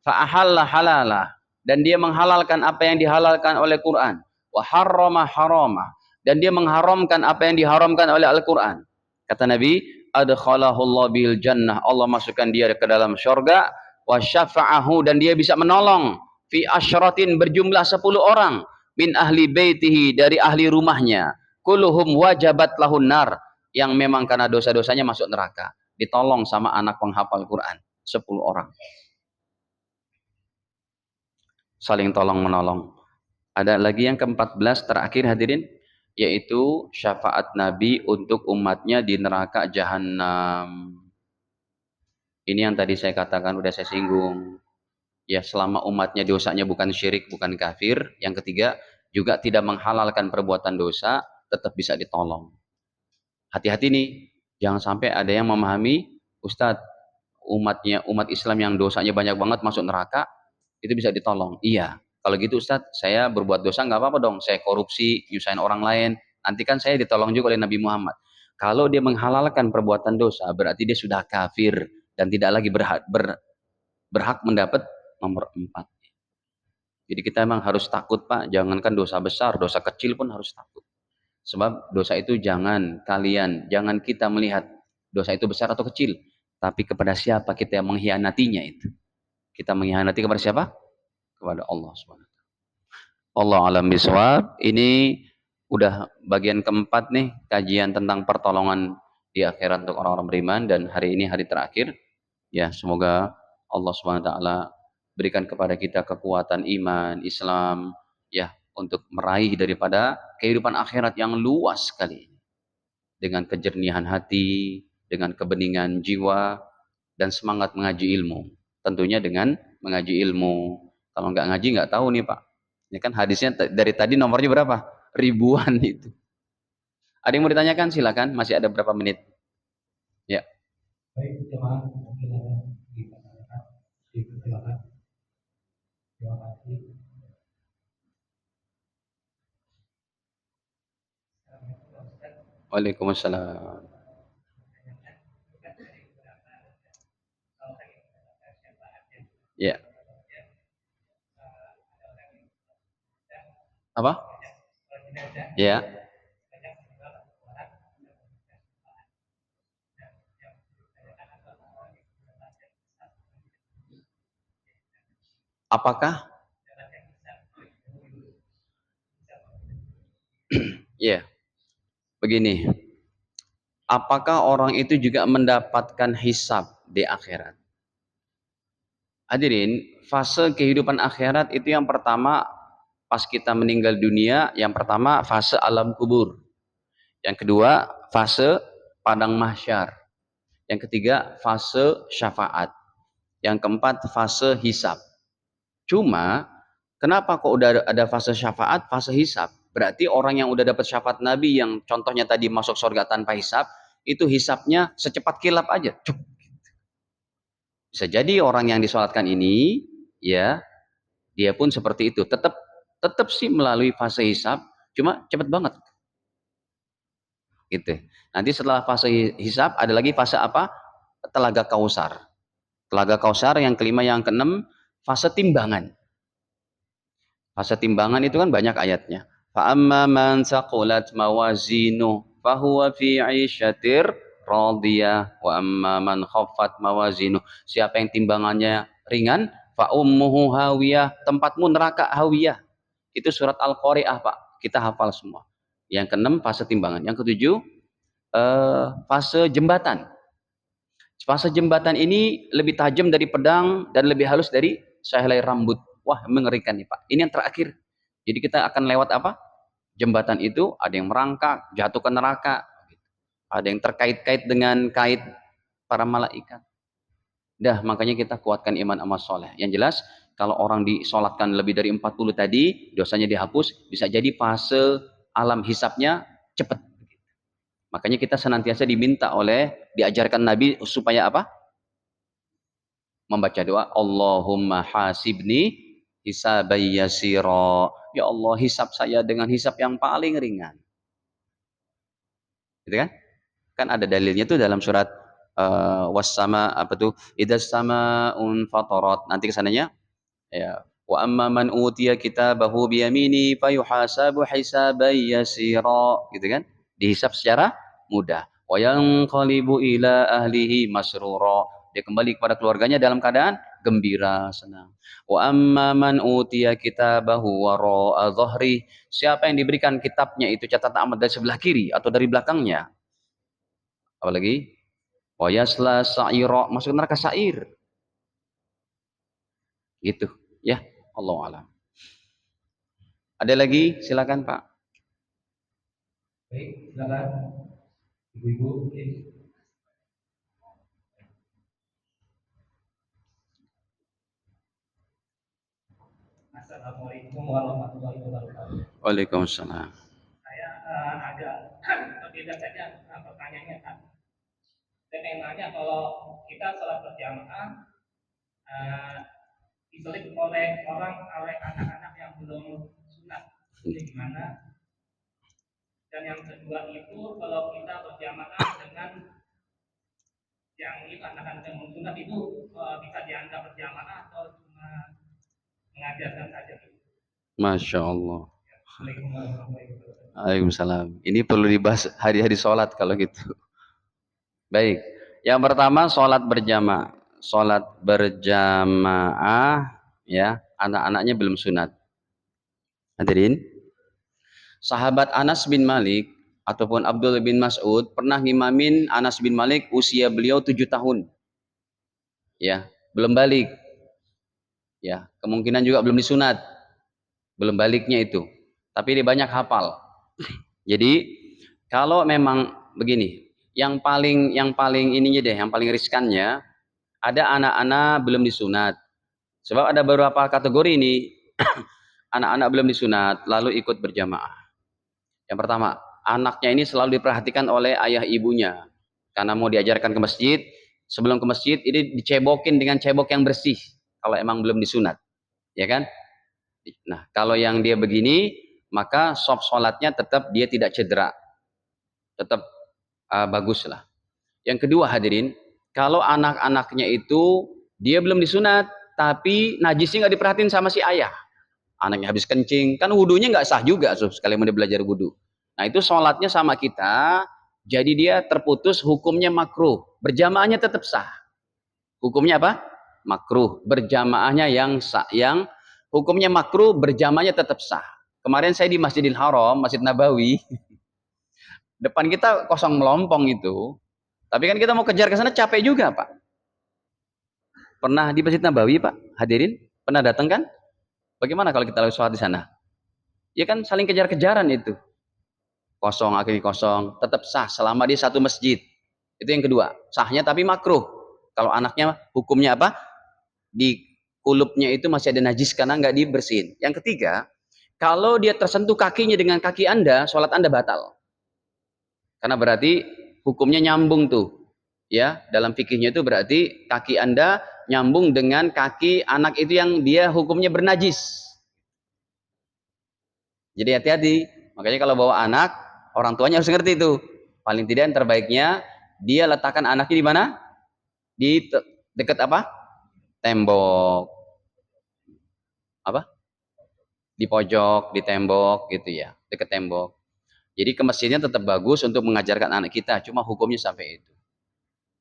fa ahalla halalah, dan dia menghalalkan apa yang dihalalkan oleh Quran, wa harrama harama, dan dia mengharamkan apa yang diharamkan oleh Al-Quran. Kata Nabi, adkhalahullah bil jannah, Allah masukkan dia ke dalam syurga, wa syafa'ahu, dan dia bisa menolong fi asyratin, berjumlah 10 orang, min ahli baitihi, dari ahli rumahnya, kulluhum wajabat lahun nar, yang memang karena dosa-dosanya masuk neraka, ditolong sama anak penghafal Quran 10 orang. Saling tolong menolong. Ada lagi yang ke-14 terakhir hadirin, yaitu syafaat Nabi untuk umatnya di neraka jahanam. Ini yang tadi saya katakan, udah saya singgung. Ya, selama umatnya dosanya bukan syirik, bukan kafir. Yang ketiga, juga tidak menghalalkan perbuatan dosa, tetap bisa ditolong. Hati-hati nih, jangan sampai ada yang memahami, Ustadz, umat Islam yang dosanya banyak banget masuk neraka, itu bisa ditolong. Iya, kalau gitu Ustadz, saya berbuat dosa nggak apa-apa dong, saya korupsi, nyusahin orang lain, nanti kan saya ditolong juga oleh Nabi Muhammad. Kalau dia menghalalkan perbuatan dosa, berarti dia sudah kafir dan tidak lagi berhak mendapat nomor 4. Jadi kita memang harus takut Pak, jangankan dosa besar, dosa kecil pun harus takut. Sebab dosa itu jangan kita melihat dosa itu besar atau kecil, tapi kepada siapa kita yang mengkhianatinya itu. Kita mengkhianati kepada siapa? Kepada Allah Subhanahu. Allah alam biswab. Ini udah bagian keempat nih kajian tentang pertolongan di akhirat untuk orang-orang beriman, dan hari ini hari terakhir. Ya, semoga Allah Subhanahu wa taala berikan kepada kita kekuatan iman, Islam, ya, untuk meraih daripada kehidupan akhirat yang luas sekali. Dengan kejernihan hati, dengan kebeningan jiwa, dan semangat mengaji ilmu. Tentunya dengan mengaji ilmu. Kalau nggak ngaji nggak tahu nih Pak. Ini kan hadisnya dari tadi nomornya berapa? Ribuan itu. Ada yang mau ditanyakan? Silakan. Masih ada berapa menit? Ya. Baik, jemaah, mungkin ada dipertanyakan. Silakan. Terima kasih. Waalaikumsalam. Ya. Apa? Ya. Apakah? Ya. Begini. Apakah orang itu juga mendapatkan hisab di akhirat? Hadirin, fase kehidupan akhirat itu yang pertama pas kita meninggal dunia, yang pertama fase alam kubur. Yang kedua, fase padang mahsyar. Yang ketiga, fase syafaat. Yang keempat, fase hisab. Cuma, kenapa kok udah ada fase syafaat, fase hisab? Berarti orang yang udah dapat syafaat Nabi yang contohnya tadi masuk surga tanpa hisab, itu hisabnya secepat kilap aja. Bisa jadi orang yang disolatkan ini, ya, dia pun seperti itu. Tetap sih melalui fase hisab, cuma cepat banget. Gitu. Nanti setelah fase hisab ada lagi fase apa? Telaga kausar. Telaga kausar yang kelima, yang keenam, fase timbangan. Fase timbangan itu kan banyak ayatnya. Fa amma man saqulat mawazinu fahuwa fi 'isyatir radiyah wa amma man khaffat mawazinu. Siapa yang timbangannya ringan, fa ummuhu hawiyah, tempatmu neraka hawiyah. Itu surat Al-Qari'ah, Pak. Kita hafal semua. Yang keenam fase timbangan. Yang ketujuh fase jembatan. Fase jembatan ini lebih tajam dari pedang dan lebih halus dari sehelai rambut. Wah, mengerikan nih Pak. Ini yang terakhir. Jadi kita akan lewat apa? Jembatan itu ada yang merangkak, jatuh ke neraka. Ada yang terkait-kait dengan kait para malaikat. Dah, makanya kita kuatkan iman amal soleh. Yang jelas, kalau orang disolatkan lebih dari 40 tadi, dosanya dihapus, bisa jadi fase alam hisapnya cepat. Makanya kita senantiasa diajarkan Nabi supaya apa? Membaca doa, Allahumma hasibni hisabai yasira. Ya Allah, hisab saya dengan hisab yang paling ringan. Gitu kan? Kan ada dalilnya tuh dalam surat wassama apa tuh? Idas samaun fatarat. Nanti kesananya ya, wa amma man utiya kitabahu biyamini fayuhasabu hisaban yasira, gitu kan? Dihisab secara mudah. Wa yanqalibu ila ahlihi masrura. Dia kembali kepada keluarganya dalam keadaan gembira, senang. Wa amma man utiya kitabahu wara'a dhahri. Siapa yang diberikan kitabnya itu catatan amal dari sebelah kiri atau dari belakangnya? Apalagi? Wa yasla sa'ira, masuk neraka sa'ir. Gitu, ya. Allah alam. Ada lagi? Silakan Pak. Baik, silakan. Ibu-ibu, please. Assalamualaikum warahmatullahi wabarakatuh. Waalaikumsalam. Saya agak berbeda saja pertanyaannya, Pak. Temanya kalau kita sholat berjamaah disulit oleh anak-anak yang belum sunat, gimana? Dan yang kedua itu kalau kita berjamaah dengan yang itu anak-anak yang belum sunat itu bisa dianggap berjamaah atau cuma mengajarkan saja? Masya Allah. Waalaikumsalam. Ini perlu dibahas hari-hari sholat kalau gitu. Baik. Yang pertama sholat berjamaah. Sholat berjamaah, ya, anak-anaknya belum sunat. Hadirin, sahabat Anas bin Malik ataupun Abdullah bin Mas'ud pernah ngimamin Anas bin Malik, usia beliau 7 tahun. Ya, belum balik. Ya, kemungkinan juga belum disunat. Belum baliknya itu. Tapi dia banyak hafal. Jadi, kalau memang begini, yang paling ininya deh, yang paling riskannya, ada anak-anak belum disunat. Sebab ada beberapa kategori ini, anak-anak belum disunat, lalu ikut berjamaah. Yang pertama, anaknya ini selalu diperhatikan oleh ayah ibunya. Karena mau diajarkan ke masjid, sebelum ke masjid, ini dicebokin dengan cebok yang bersih, kalau emang belum disunat. Ya kan? Nah, kalau yang dia begini, maka sholatnya tetap dia tidak cedera. Tetap bagus lah. Yang kedua hadirin, kalau anak-anaknya itu dia belum disunat, tapi najisnya nggak diperhatiin sama si ayah. Anaknya habis kencing, kan wudhunya nggak sah juga, sekali mau dia belajar wudhu. Nah itu sholatnya sama kita, jadi dia terputus, hukumnya makruh. Berjamaahnya tetap sah. Hukumnya apa? Makruh. Berjamaahnya yang sah, yang hukumnya makruh, berjamaahnya tetap sah. Kemarin saya di Masjidil Haram, Masjid Nabawi, depan kita kosong melompong itu. Tapi kan kita mau kejar ke sana capek juga, Pak. Pernah di Masjid Nabawi, Pak? Hadirin, pernah datang kan? Bagaimana kalau kita sholat di sana? Ya kan saling kejar-kejaran itu. Kosong, akhirnya kosong. Tetap sah selama di satu masjid. Itu yang kedua. Sahnya tapi makruh. Kalau anaknya hukumnya apa? Di kulupnya itu masih ada najis karena nggak dibersihin. Yang ketiga, kalau dia tersentuh kakinya dengan kaki Anda, sholat Anda batal. Karena berarti hukumnya nyambung tuh. Ya, dalam fikihnya itu berarti kaki Anda nyambung dengan kaki anak itu yang dia hukumnya bernajis. Jadi hati-hati. Makanya kalau bawa anak, orang tuanya harus ngerti itu. Paling tidak yang terbaiknya dia letakkan anaknya di mana? Di dekat apa? Tembok. Apa? Di pojok, di tembok gitu ya, dekat tembok. Jadi ke masjidnya tetap bagus untuk mengajarkan anak kita, cuma hukumnya sampai itu.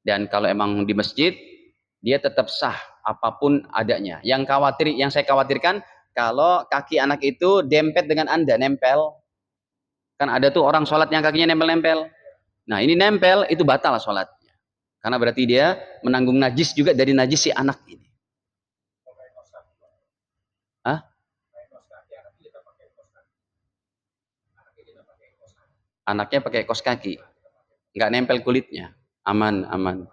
Dan kalau emang di masjid, dia tetap sah apapun adanya. Yang saya khawatirkan kalau kaki anak itu dempet dengan Anda, nempel. Kan ada tuh orang sholat yang kakinya nempel-nempel. Nah ini nempel, itu batal sholatnya. Karena berarti dia menanggung najis juga dari najis si anak ini. Hah? Anaknya pakai kos kaki. Nggak nempel kulitnya. Aman, aman.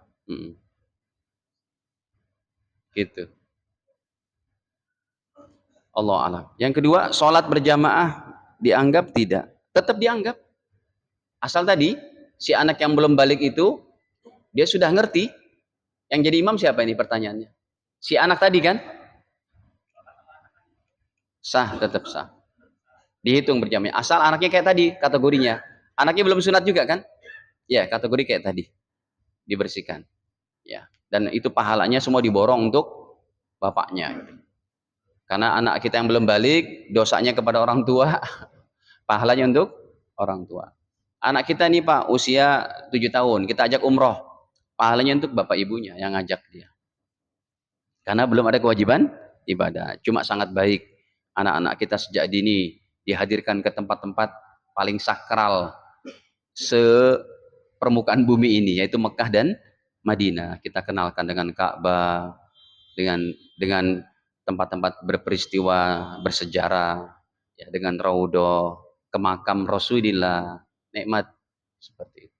Gitu. Allah alam. Yang kedua, sholat berjamaah dianggap tidak. Tetap dianggap. Asal tadi, si anak yang belum balik itu, dia sudah ngerti. Yang jadi imam siapa ini pertanyaannya? Si anak tadi kan? Sah, tetap sah. Dihitung berjamaah. Asal anaknya kayak tadi kategorinya. Anaknya belum sunat juga kan? Ya, kategori kayak tadi. Dibersihkan. Ya. Dan itu pahalanya semua diborong untuk bapaknya. Karena anak kita yang belum balik, dosanya kepada orang tua, pahalanya untuk orang tua. Anak kita nih Pak, usia 7 tahun, kita ajak umroh, pahalanya untuk bapak ibunya yang ngajak dia. Karena belum ada kewajiban ibadah. Cuma sangat baik anak-anak kita sejak dini dihadirkan ke tempat-tempat paling sakral sepermukaan bumi ini, yaitu Mekah dan Madinah. Kita kenalkan dengan Ka'bah, dengan tempat-tempat berperistiwa bersejarah, ya, dengan raudhah, ke makam Rasulullah, nikmat seperti itu.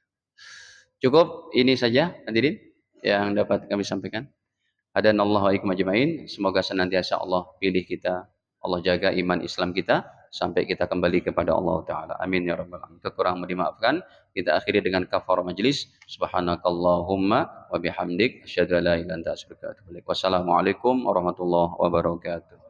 Cukup ini saja hadirin yang dapat kami sampaikan. Hadanallahu wa iyyakum ajmain. Semoga senantiasa Allah pilih kita, Allah jaga iman Islam kita sampai kita kembali kepada Allah Ta'ala. Amin ya rabbal alamin. Kekurangan dimaafkan. Kita akhiri dengan kafarah majlis. Subhanakallahumma wa bihamdik asyhadu an la ilaha illa anta astaghfiruka wa atubu ilaik. Wassalamualaikum warahmatullahi wabarakatuh.